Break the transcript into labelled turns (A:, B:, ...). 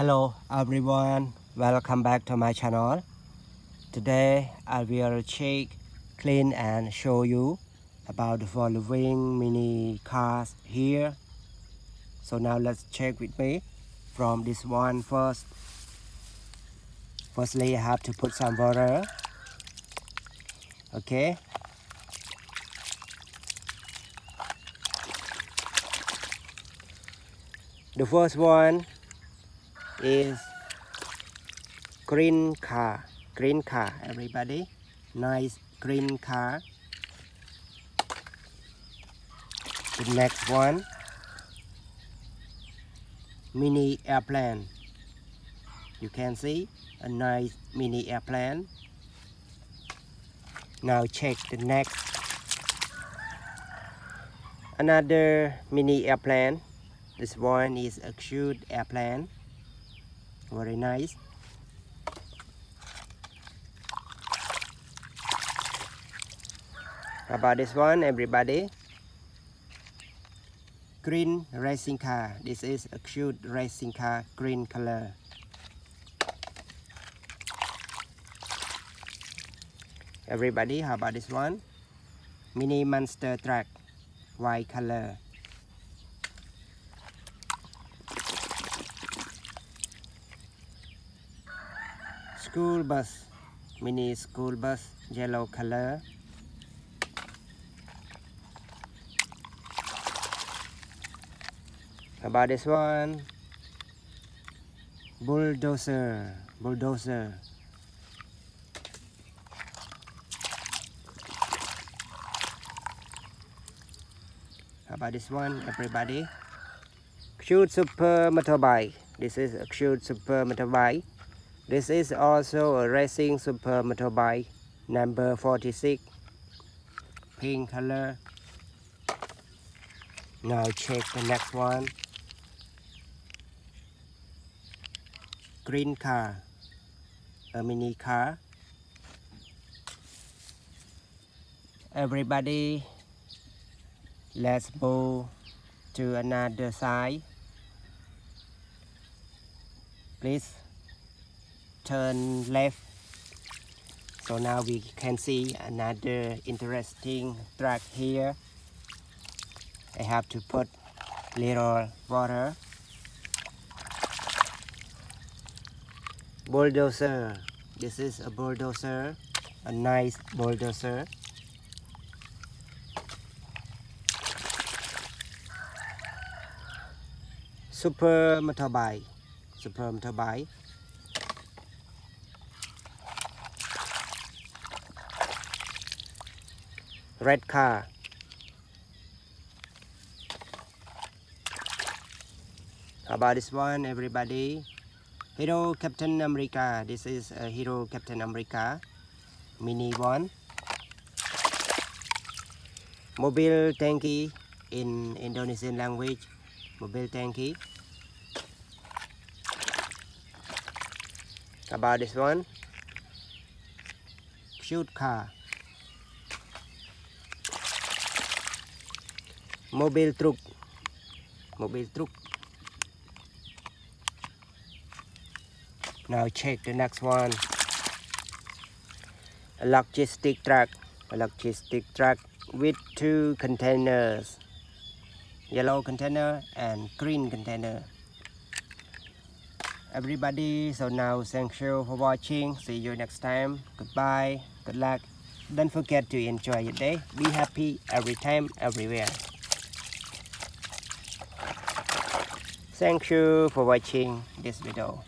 A: Hello everyone, welcome back to my channel. Today I will check, clean and show you about the following mini cars here. So now let's check with me from this one first. Firstly I have to put some water. Okay. The first one is green car, everybody, nice green car. The next one, mini airplane. You can see a nice mini airplane. Now check the next, another mini airplane. This one is a cute airplane, very nice. How about this one, everybody? Green racing car. This is a cute racing car, green color. Everybody, how about this one? Mini monster truck, white color. School bus, mini school bus, yellow color. How about this one? Bulldozer. How about this one, everybody? Cute super motorbike. This is a cute super motorbike. This is also a racing super motorbike, number 46, pink color. Now check the next one. Green car, a mini car. Everybody, let's move to another side. Please turn left. So now we can see another interesting truck here. I have to put little water. Bulldozer. This is a bulldozer, a nice bulldozer. Super motorbike. Red car. How about this one, everybody? Hero Captain America. This is a Hero Captain America, mini one. Mobil tanki in Indonesian language. Mobil tanki. How about this one? Cute car. Mobil truk. Now check the next one. A logistic truck with two containers, yellow container and green container. Everybody, so now thank you for watching. See you next time. Goodbye, good luck. Don't forget to enjoy your day. Be happy every time, everywhere. Thank you for watching this video.